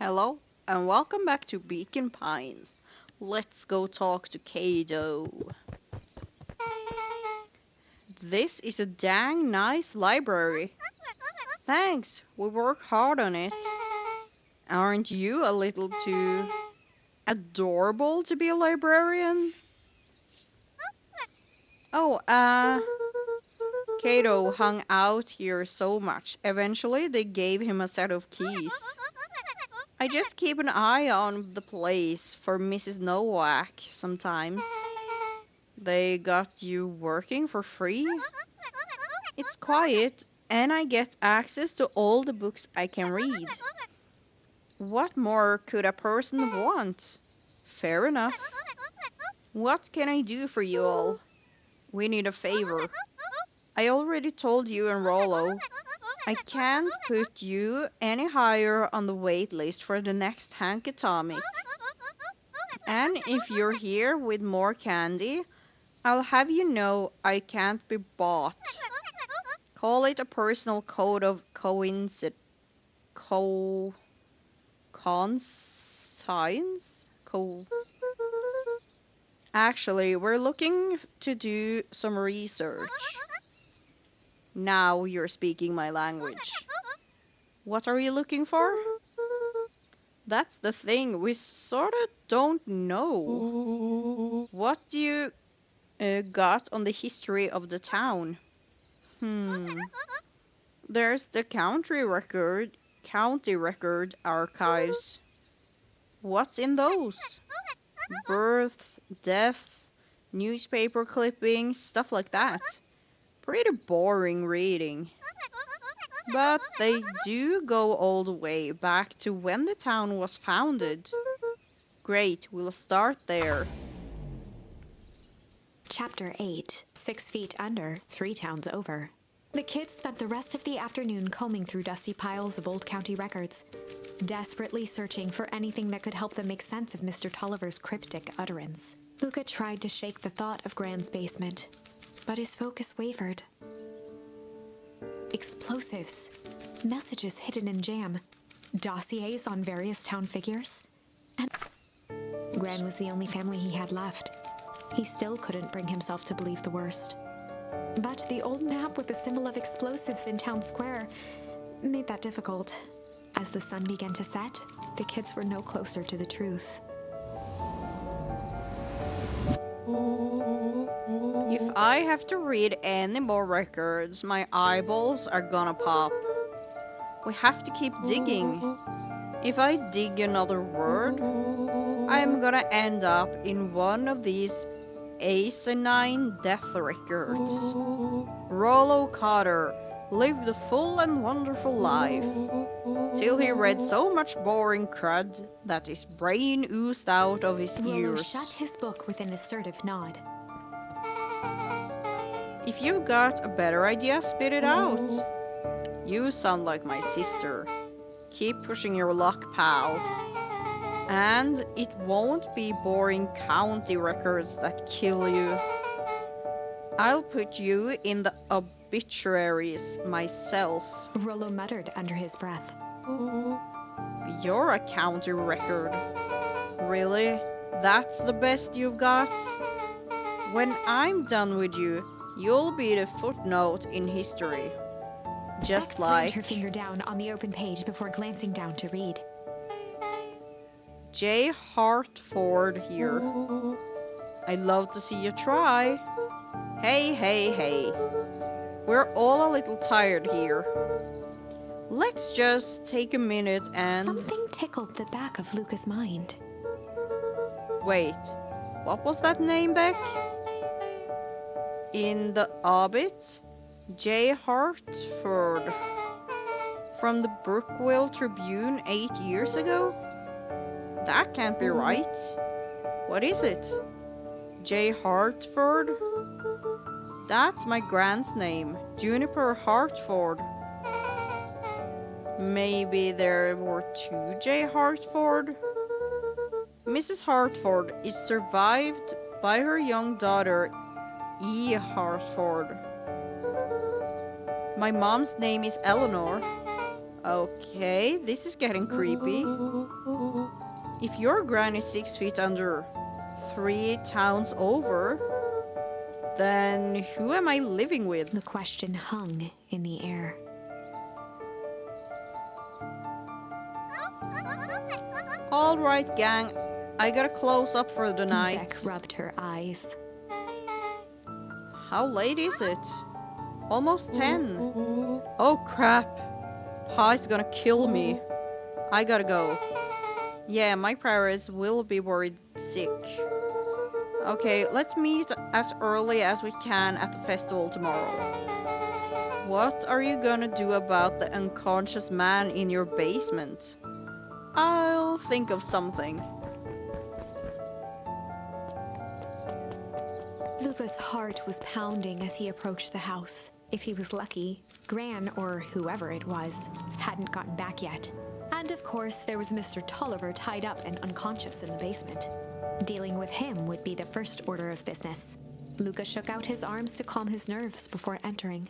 Hello, and welcome back to Beacon Pines. Let's go talk to Kado. This is a dang nice library. Thanks, we work hard on it. Aren't you a little too adorable to be a librarian? Oh, Kato hung out here so much. Eventually, they gave him a set of keys. I just keep an eye on the place for Mrs. Nowak sometimes. They got you working for free? It's quiet, and I get access to all the books I can read. What more could a person want? Fair enough. What can I do for you all? We need a favor. I already told you and Rollo. I can't put you any higher on the wait list for the next Hanky Tommy. And if you're here with more candy, I'll have you know I can't be bought. Call it a personal code of conscience? Actually, we're looking to do some research. Now you're speaking my language. What are you looking for? That's the thing, we sort of don't know. What do you got on the history of the town? There's the county record archives. What's in those? Births, deaths, newspaper clippings, stuff like that. Pretty boring reading. But they do go all the way back to when the town was founded. Great, we'll start there. Chapter 8, 6 Feet Under, 3 Towns Over. The kids spent the rest of the afternoon combing through dusty piles of old county records, desperately searching for anything that could help them make sense of Mr. Tolliver's cryptic utterance. Luca tried to shake the thought of Gran's basement, but his focus wavered. Explosives, messages hidden in jam, dossiers on various town figures, and Gran was the only family he had left. He still couldn't bring himself to believe the worst. But the old map with the symbol of explosives in town square made that difficult. As the sun began to set, the kids were no closer to the truth. If I have to read any more records, my eyeballs are gonna pop. We have to keep digging. If I dig another word, I'm gonna end up in one of these asinine death records. Rollo Carter lived a full and wonderful life, till he read so much boring crud that his brain oozed out of his Rollo ears. shut his book with an assertive nod. If you've got a better idea, spit it out. You sound like my sister. Keep pushing your luck, pal. And it won't be boring county records that kill you. I'll put you in the obituaries myself. Rollo muttered under his breath. You're a county record. Really? That's the best you've got? When I'm done with you, you'll be the footnote in history. Just Bex like slammed her finger down on the open page before glancing down to read. J. Hartford here. I'd love to see you try. Hey. We're all a little tired here. Let's just take a minute and... Something tickled the back of Luca's mind. Wait, what was that name, Beck? In the obit? J. Hartford. From the Brookville Tribune 8 years ago? That can't be right. What is it? J. Hartford? That's my grand's name, Juniper Hartford. Maybe there were 2 J. Hartford? Mrs. Hartford is survived by her young daughter, E. Hartford. My mom's name is Eleanor. Okay, this is getting creepy. If your Gran is 6 feet under 3 towns over, then who am I living with? The question hung in the air. Alright, gang, I got a close up for the night. Beck rubbed her eyes. How late is it? Almost 10. Oh crap. Pie's gonna kill me. I gotta go. Yeah, my parents will be worried sick. Okay, let's meet as early as we can at the festival tomorrow. What are you gonna do about the unconscious man in your basement? I'll think of something. Luca's heart was pounding as he approached the house. If he was lucky, Gran, or whoever it was, hadn't gotten back yet. And of course, there was Mr. Tolliver tied up and unconscious in the basement. Dealing with him would be the first order of business. Luca shook out his arms to calm his nerves before entering.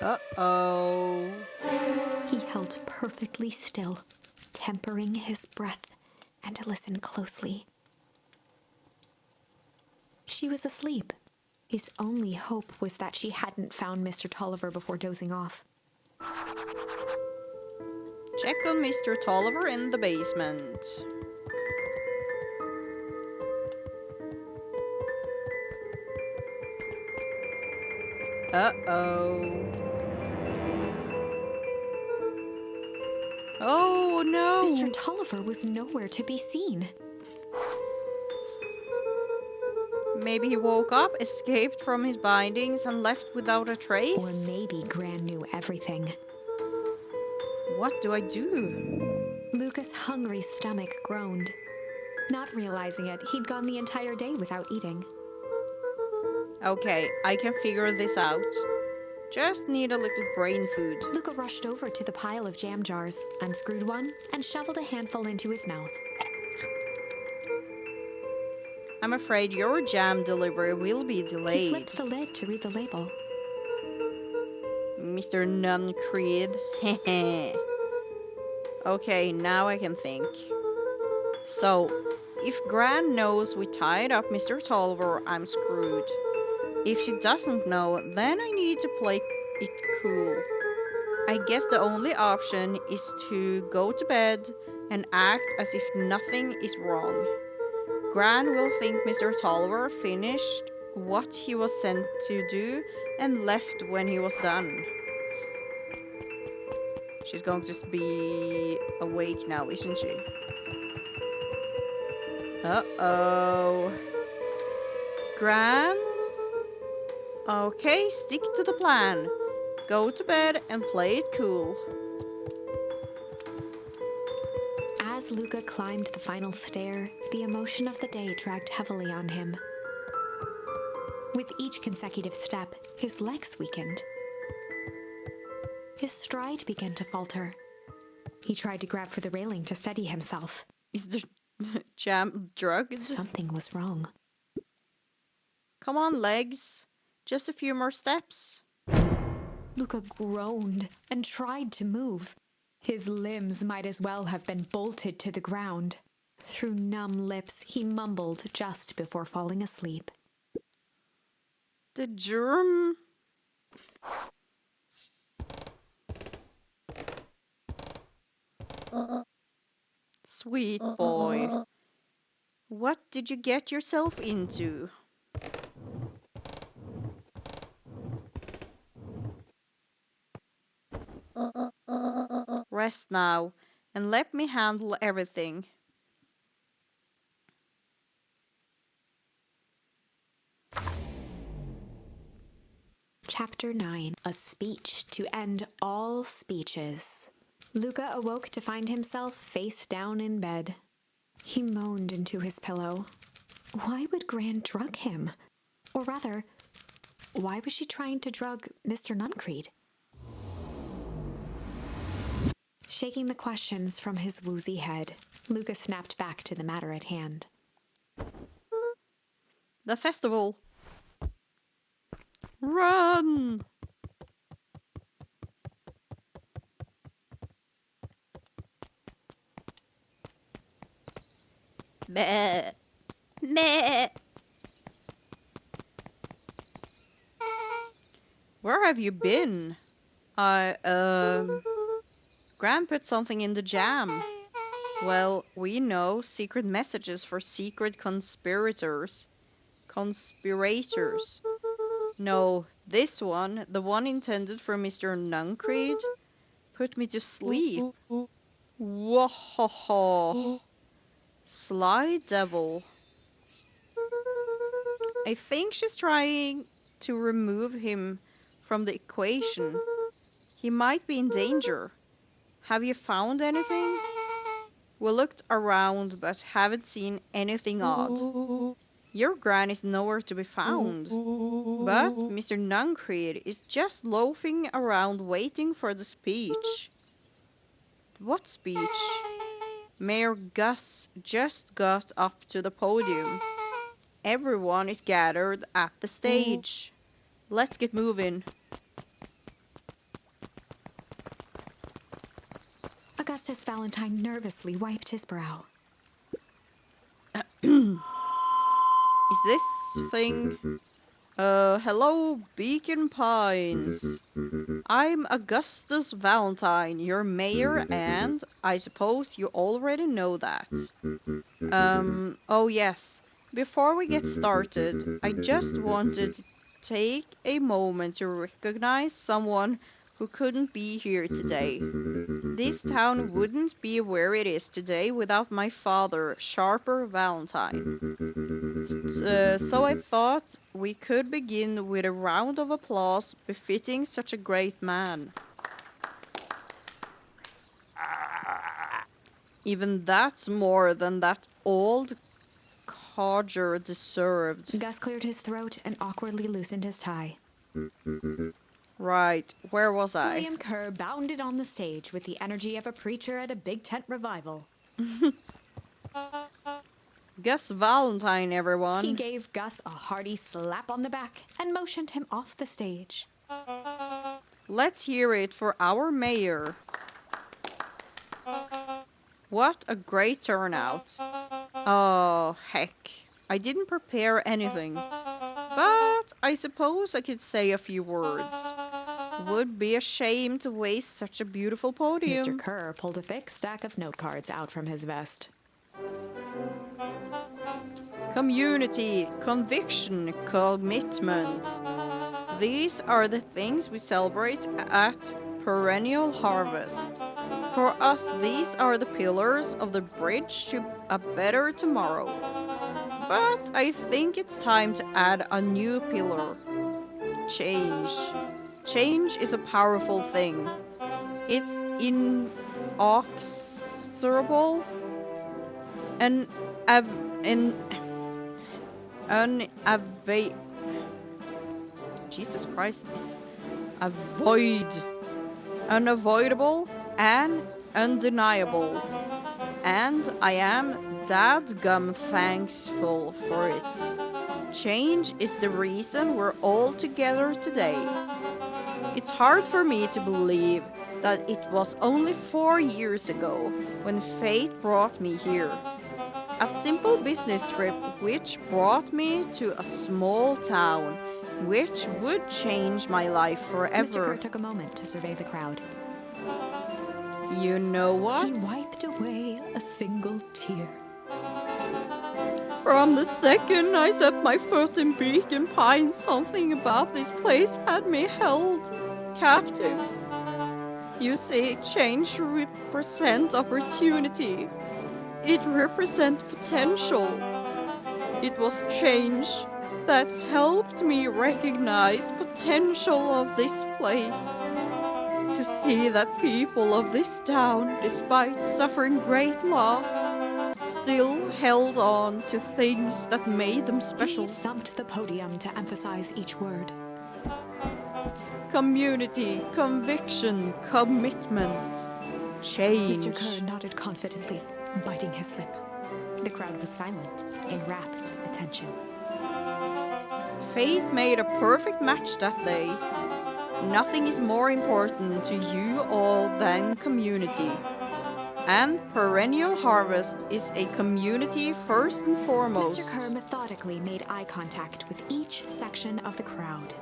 Uh-oh. He held perfectly still, tempering his breath, and listened closely. She was asleep. His only hope was that she hadn't found Mr. Tolliver before dozing off. Check on Mr. Tolliver in the basement. Uh-oh. Oh no! Mr. Tolliver was nowhere to be seen. Maybe he woke up, escaped from his bindings, and left without a Or trace? maybe Gran knew everything. What do I do? Luca's hungry stomach groaned. Not realizing it, he'd gone the entire day without eating. Okay, I can figure this out. Just need a little brain food. Luca rushed over to the pile of jam jars, unscrewed one, and shoveled a handful into his mouth. I'm afraid your jam delivery will be He delayed. flipped the lid to read the label. Mr. Crude. Heh. Okay, now I can think. So, if Gran knows we tied up Mr. Tolliver, I'm screwed. If she doesn't know, then I need to play it cool. I guess the only option is to go to bed and act as if nothing is wrong. Gran will think Mr. Tolliver finished what he was sent to do and left when he was done. She's going to be awake now, isn't she? Uh-oh. Gran? Okay, stick to the plan. Go to bed and play it cool. As Luca climbed the final stair, the emotion of the day dragged heavily on him. With each consecutive step, his legs weakened. His stride began to falter. He tried to grab for the railing to steady himself. Is the jam drugged? Something was wrong. Come on, legs. Just a few more steps. Luca groaned and tried to move. His limbs might as well have been bolted to the ground. Through numb lips, he mumbled just before falling asleep. The germ... Sweet boy. What did you get yourself into? Rest now, and let me handle everything. Chapter 9. A speech to end all speeches. Luca awoke to find himself face down in bed. He moaned into his pillow. Why would Gran drug him? Or rather, why was she trying to drug Mr. Nuncreed? Shaking the questions from his woozy head, Luca snapped back to the matter at hand. The festival. Run! Meh. Meh. Where have you been? Gran put something in the jam. Well, we know secret messages for secret conspirators. Conspirators. No, this one, the one intended for Mr. Nuncreed, put me to sleep. Whoa, sly devil. I think she's trying to remove him from the equation. He might be in danger. Have you found anything? We looked around but haven't seen anything odd. Your Gran is nowhere to be found. But Mr. Nuncreed is just loafing around waiting for the speech. What speech? Mayor Gus just got up to the podium. Everyone is gathered at the stage. Let's get moving. Augustus Valentine nervously wiped his brow. Is this thing... hello, Beacon Pines. I'm Augustus Valentine, your mayor, and I suppose you already know that. Oh yes. Before we get started, I just wanted to take a moment to recognize someone who couldn't be here today. This town wouldn't be where it is today without my father, Sharper Valentine. So I thought we could begin with a round of applause befitting such a great man. Even that's more than that old codger deserved. Gus cleared his throat and awkwardly loosened his tie. Right, where was I? William Kerr bounded on the stage with the energy of a preacher at a big tent revival. Gus Valentine, everyone. He gave Gus a hearty slap on the back and motioned him off the stage. Let's hear it for our mayor. What a great turnout. Oh, heck. I didn't prepare anything. But I suppose I could say a few words. Would be a shame to waste such a beautiful podium. Mr. Kerr pulled a thick stack of note cards out from his vest. Community, conviction, commitment. These are the things we celebrate at Perennial Harvest. For us, these are the pillars of the bridge to a better tomorrow. But I think it's time to add a new pillar. Change. Change is a powerful thing. It's inexorable and Jesus Christ, is unavoidable and undeniable, and I am dadgum thankful for it. Change is the reason we're all together today. It's hard for me to believe that it was only 4 years ago when fate brought me here. A simple business trip which brought me to a small town which would change my life forever. Mr. Kerr took a moment to survey the crowd. You know what? He wiped away a single tear. From the second I set my foot in Beacon Pines, something about this place had me held captive. You see, change represents opportunity. It represents potential. It was change that helped me recognize potential of this place. To see that people of this town, despite suffering great loss, still held on to things that made them special. He thumped the podium to emphasize each word. Community, conviction, commitment, change. Mr. Kerr nodded confidently, biting his lip. The crowd was silent, in rapt attention. Fate made a perfect match that day. Nothing is more important to you all than community. And Perennial Harvest is a community first and Mr. foremost. Kerr methodically made eye contact with each section of the crowd.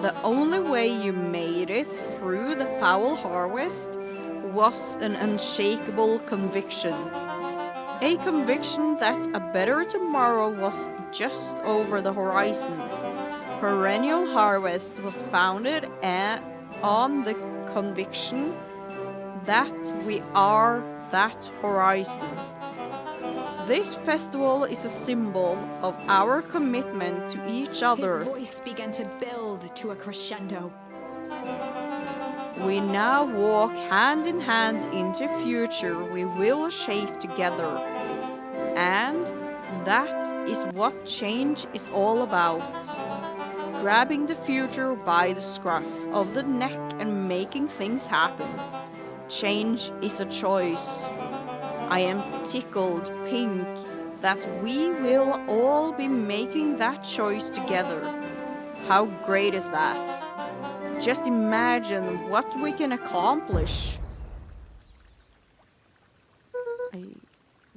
The only way you made it through the foul harvest was an unshakable conviction. A conviction that a better tomorrow was just over the horizon. Perennial Harvest was founded on the conviction that we are that horizon. This festival is a symbol of our commitment to each other. His voice began to build to a crescendo. We now walk hand in hand into future we will shape together. And that is what change is all about. Grabbing the future by the scruff of the neck and making things happen. Change is a choice. I am tickled pink that we will all be making that choice together. How great is that? Just imagine what we can accomplish.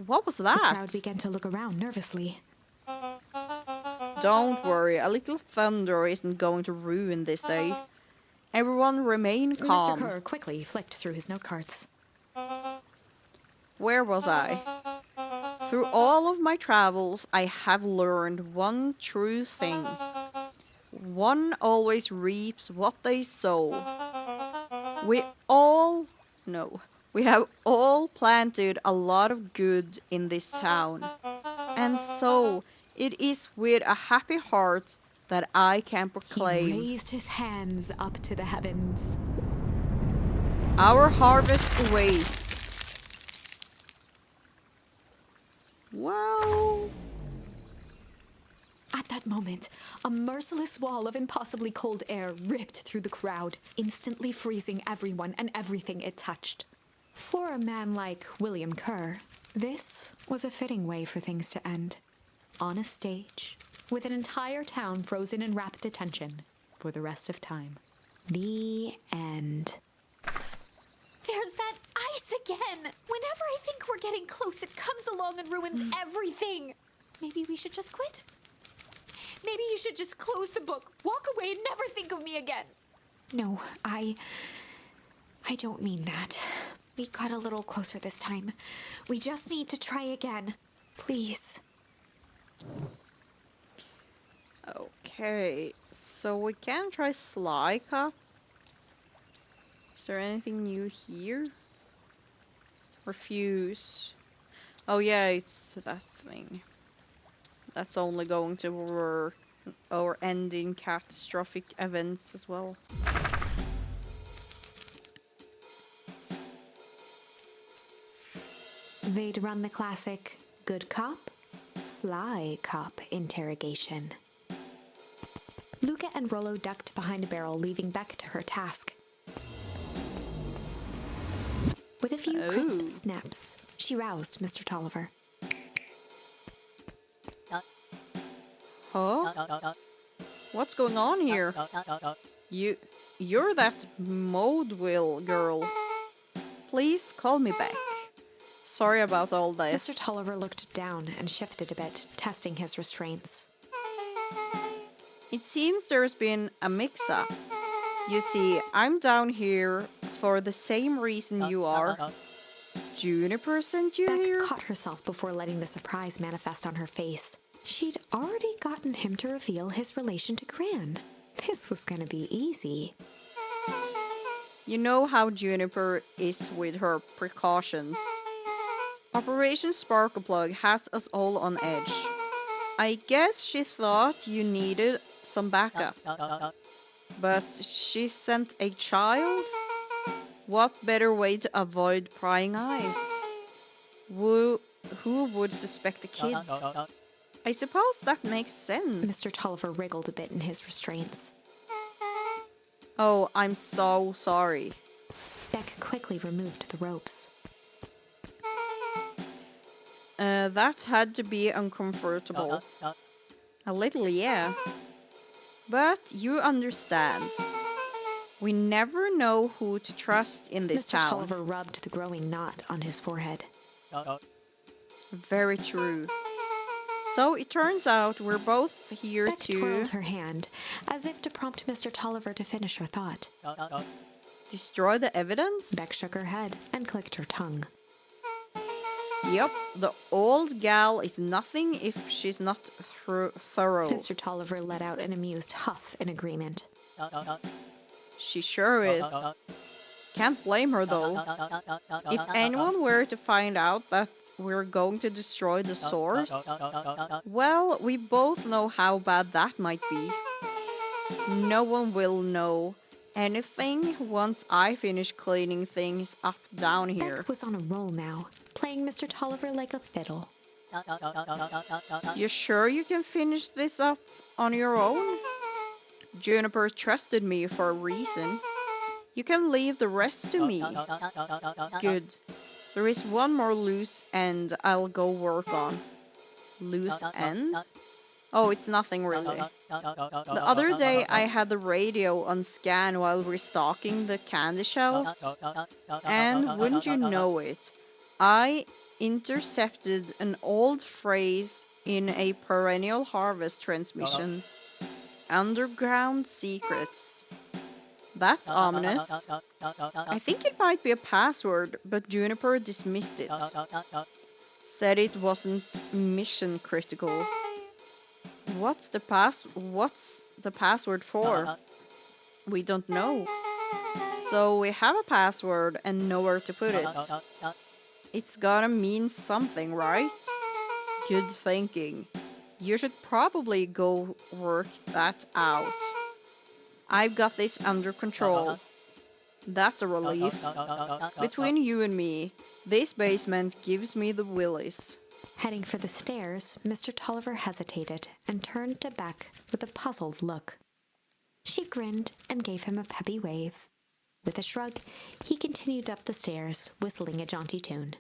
What was The that? crowd began to look around nervously. Don't worry, a little thunder isn't going to ruin this day. Everyone remain Mr. calm. Kerr quickly flicked through his note cards. Where was I? Through all of my travels, I have learned one true thing. One always reaps what they sow. We have all planted a lot of good in this town. And so, it is with a happy heart that I can He proclaim raised his hands up to the heavens. our harvest awaits. Well, At that moment, a merciless wall of impossibly cold air ripped through the crowd, instantly freezing everyone and everything it touched. For a man like William Kerr, this was a fitting way for things to end. On a stage, with an entire town frozen in rapt attention for the rest of time. The end. There's that ice again! Whenever I think we're getting close, it comes along and ruins everything! Maybe we should just quit? Maybe you should just close the book, walk away, and never think of me again. No, I don't mean that. We got a little closer this time. We just need to try again. Please. okay. So we can try Sly Cup. Is there anything new here? Refuse. Oh yeah, it's that thing. That's only going to work or end in catastrophic events as well. They'd run the classic good cop, sly cop interrogation. Luca and Rollo ducked behind a barrel, leaving Beck to her task. With a few crisp Oh. snaps, she roused Mr. Tolliver. Huh? What's going on here? You're that Maudeville girl. Please call me back. Sorry about all this. Mr. Tolliver looked down and shifted a bit, testing his restraints. It seems there's been a mix-up. You see, I'm down here for the same reason you are. Juniper sent you Beck here? caught herself before letting the surprise manifest on her face. She'd already gotten him to reveal his relation to Gran. This was gonna be easy. You know how Juniper is with her precautions. Operation Sparkleplug has us all on edge. I guess she thought you needed some backup. But she sent a child? What better way to avoid prying eyes? Who would suspect a kid? I suppose that makes sense. Mr. Tolliver wriggled a bit in his restraints. Oh, I'm so sorry. Beck quickly removed the ropes. That had to be uncomfortable. A little, yeah. But you understand. We never know who to trust in this Mr. town. Tolliver rubbed the growing knot on his forehead. Very true. So it turns out we're both here Beck to twirled her hand, as if to prompt Mr. Tolliver to finish her thought. destroy the evidence? Beck shook her head and clicked her tongue. Yep, the old gal is nothing if she's not thorough. Mr. Tolliver let out an amused huff in agreement. She sure is. Can't blame her though. If anyone were to find out that we're going to destroy the source, well, we both know how bad that might be. No one will know anything once I finish cleaning things up down here. Beck was on a roll now, playing Mr. Tolliver like a fiddle. You sure you can finish this up on your own? Juniper trusted me for a reason. You can leave the rest to me. Good. There is one more loose end I'll go work on. Loose end? Oh, it's nothing really. The other day I had the radio on scan while restocking the candy shelves, and wouldn't you know it, I intercepted an old phrase in a perennial harvest transmission. Underground secrets. That's ominous. I think it might be a password, but Juniper dismissed it. Said it wasn't mission critical. What's the password for? We don't know. So we have a password and nowhere to put it. It's gotta mean something, right? Good thinking. You should probably go work that out. I've got this under control. That's a relief. Between you and me, this basement gives me the willies. Heading for the stairs, Mr. Tolliver hesitated and turned to Beck with a puzzled look. She grinned and gave him a peppy wave. With a shrug, he continued up the stairs, whistling a jaunty tune.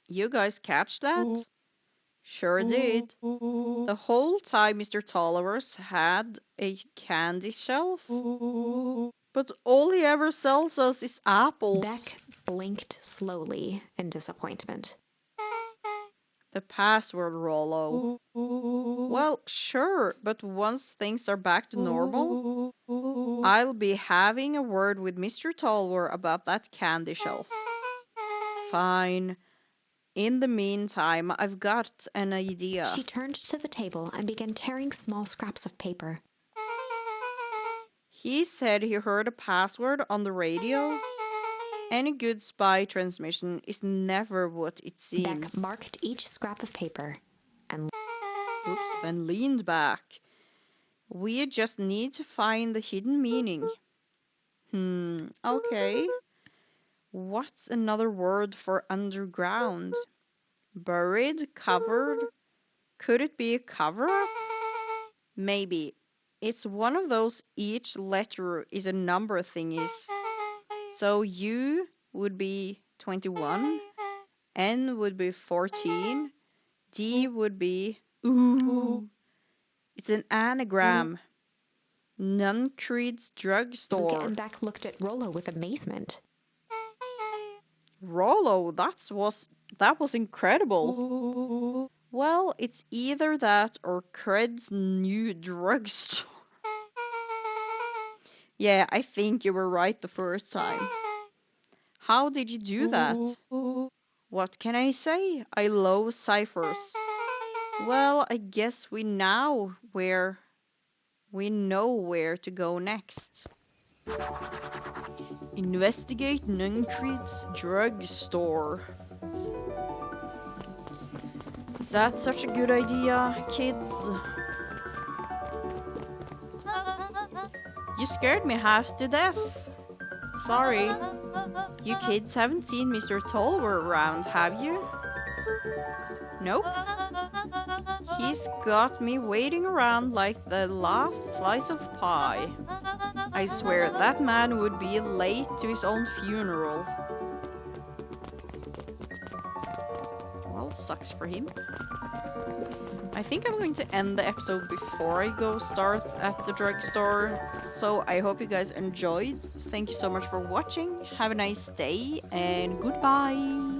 You guys catch that? Sure did. The whole time Mr. Tolliver's had a candy shelf, but all he ever sells us is apples. Beck blinked slowly in disappointment. The password, Rollo. Well, sure, but once things are back to normal, I'll be having a word with Mr. Tolliver about that candy shelf. Fine. In the meantime, I've got an idea. She turned to the table and began tearing small scraps of paper. He said he heard a password on the radio. Any good spy transmission is never what it seems. Beck marked each scrap of paper and leaned back. We just need to find the hidden meaning. Okay. What's another word for underground? Buried? Covered? Could it be a cover-up? Maybe. It's one of those each letter is a number thingies. So U would be 21, N would be 14, D would be... Ooh! It's an anagram. Crude's drugstore. Luca and Beck looked at Rollo with amazement. Rollo, that was incredible. Well, it's either that or Cred's new drugstore. Yeah, I think you were right the first time. How did you do that? What can I say? I love ciphers. Well, I guess we know where to go next. Investigate Nuncreed's drugstore. Is that such a good idea, kids? You scared me half to death. Sorry. You kids haven't seen Mr. Tolliver around, have you? Nope. He's got me waiting around like the last slice of pie. I swear that man would be late to his own funeral. Well, sucks for him. I think I'm going to end the episode before I go start at the drugstore. So I hope you guys enjoyed. Thank you so much for watching. Have a nice day and goodbye.